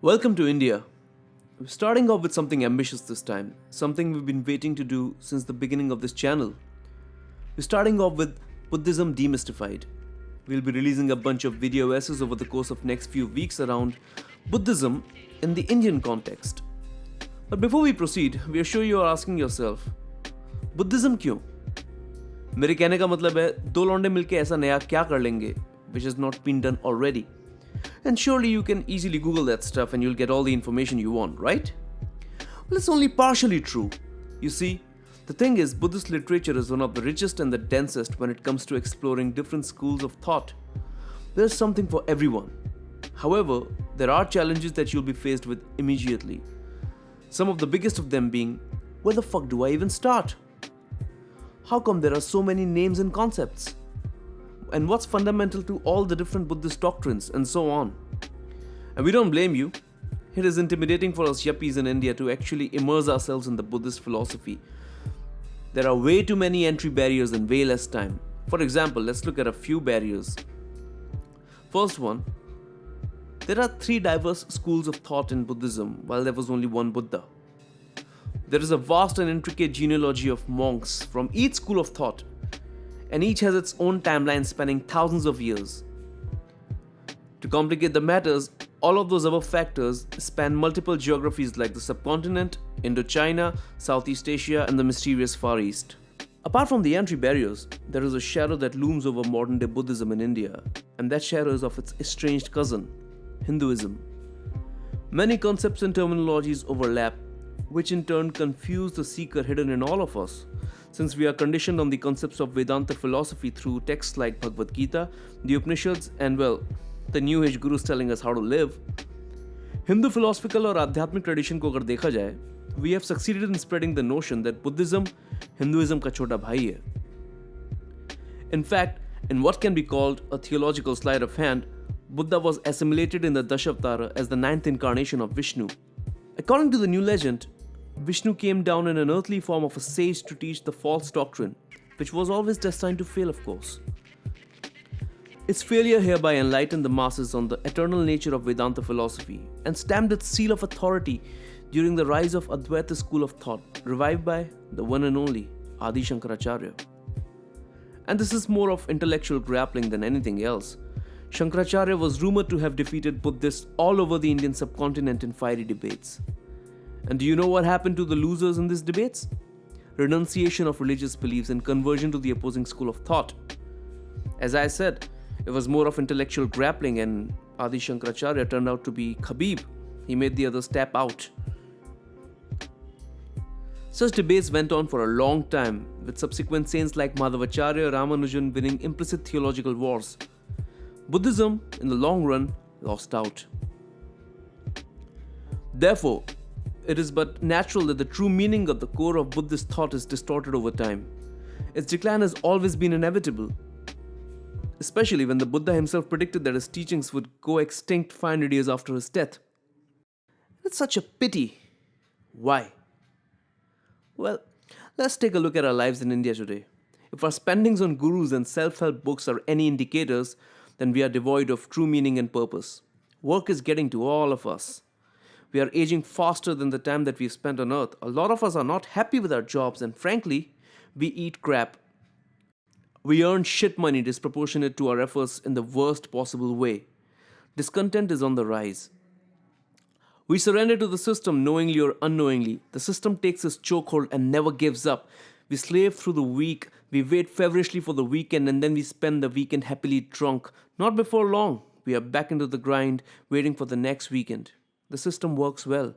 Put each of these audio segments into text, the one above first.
Welcome to India. We're starting off with something ambitious this time, something we've been waiting to do since the beginning of this channel. We're starting off with Buddhism Demystified. We'll be releasing a bunch of video essays over the course of next few weeks around Buddhism in the Indian context. But before we proceed, we are sure you are asking yourself, Buddhism क्यों? मेरे कहने का मतलब है दो लौंडे मिलके ऐसा नया क्या कर लेंगे, which has not been done already. And surely you can easily Google that stuff and you'll get all the information you want, right? Well, it's only partially true. You see, the thing is, Buddhist literature is one of the richest and the densest when it comes to exploring different schools of thought. There's something for everyone. However, there are challenges that you'll be faced with immediately. Some of the biggest of them being, where the fuck do I even start? How come there are so many names and concepts? And what's fundamental to all the different Buddhist doctrines and so on? And we don't blame you. It is intimidating for us yuppies in India to actually immerse ourselves in the Buddhist philosophy. There are way too many entry barriers and way less time. For example, let's look at a few barriers. First one, there are three diverse schools of thought in Buddhism while there was only one Buddha. There is a vast and intricate genealogy of monks from each school of thought, and each has its own timeline spanning thousands of years. To complicate the matters, all of those other factors span multiple geographies like the subcontinent, Indochina, Southeast Asia, and the mysterious Far East. Apart from the entry barriers, there is a shadow that looms over modern-day Buddhism in India, and that shadow is of its estranged cousin, Hinduism. Many concepts and terminologies overlap, which in turn confuse the seeker hidden in all of us, since we are conditioned on the concepts of Vedanta philosophy through texts like Bhagavad Gita, the Upanishads, and the New Age gurus telling us how to live. Hindu philosophical और आध्यात्मिक tradition को अगर देखा जाए, we have succeeded in spreading the notion that Buddhism Hinduism का छोटा भाई है. In fact, in what can be called a theological sleight of hand, Buddha was assimilated in the Dashavatara as the ninth incarnation of Vishnu. According to the new legend, Vishnu came down in an earthly form of a sage to teach the false doctrine, which was always destined to fail, of course. Its failure hereby enlightened the masses on the eternal nature of Vedanta philosophy and stamped its seal of authority during the rise of Advaita school of thought, revived by the one and only Adi Shankaracharya. And this is more of intellectual grappling than anything else. Shankaracharya was rumored to have defeated Buddhists all over the Indian subcontinent in fiery debates. And do you know what happened to the losers in these debates? Renunciation of religious beliefs and conversion to the opposing school of thought. As I said, it was more of intellectual grappling, and Adi Shankaracharya turned out to be Khabib. He made the others tap out. Such debates went on for a long time, with subsequent saints like Madhavacharya Ramanujan winning implicit theological wars. Buddhism, in the long run, lost out. Therefore, it is but natural that the true meaning of the core of Buddhist thought is distorted over time. Its decline has always been inevitable, especially when the Buddha himself predicted that his teachings would go extinct 500 years after his death. It's such a pity. Why? Well, let's take a look at our lives in India today. If our spendings on gurus and self-help books are any indicators, then we are devoid of true meaning and purpose. Work is getting to all of us. We are aging faster than the time that we've spent on earth. A lot of us are not happy with our jobs, and frankly, we eat crap. We earn shit money disproportionate to our efforts in the worst possible way. Discontent is on the rise. We surrender to the system knowingly or unknowingly. The system takes its chokehold and never gives up. We slave through the week, we wait feverishly for the weekend, and then we spend the weekend happily drunk. Not before long, we are back into the grind, waiting for the next weekend. The system works well,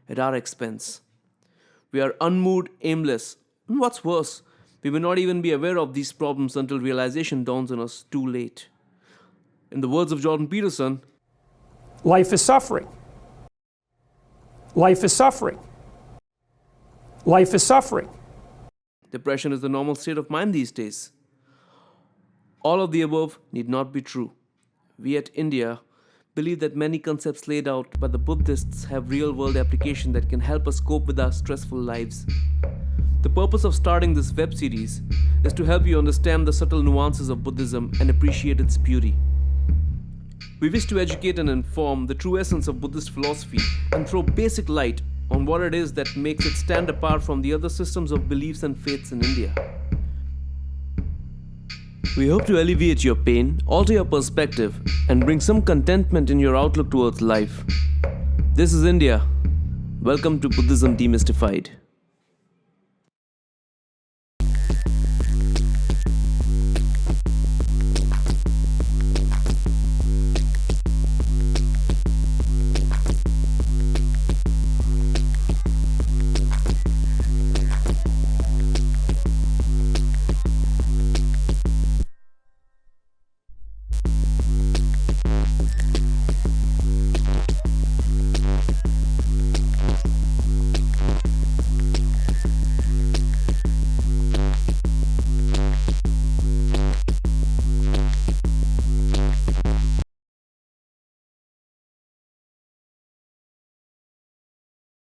at our expense. We are unmoved, aimless, and what's worse, we may not even be aware of these problems until realization dawns on us too late. In the words of Jordan Peterson, life is suffering. Life is suffering. Life is suffering. Depression is the normal state of mind these days. All of the above need not be true. We at India believe that many concepts laid out by the Buddhists have real-world application that can help us cope with our stressful lives. The purpose of starting this web series is to help you understand the subtle nuances of Buddhism and appreciate its beauty. We wish to educate and inform the true essence of Buddhist philosophy and throw basic light on what it is that makes it stand apart from the other systems of beliefs and faiths in India. We hope to alleviate your pain, alter your perspective, and bring some contentment in your outlook towards life. This is India. Welcome to Buddhism Demystified.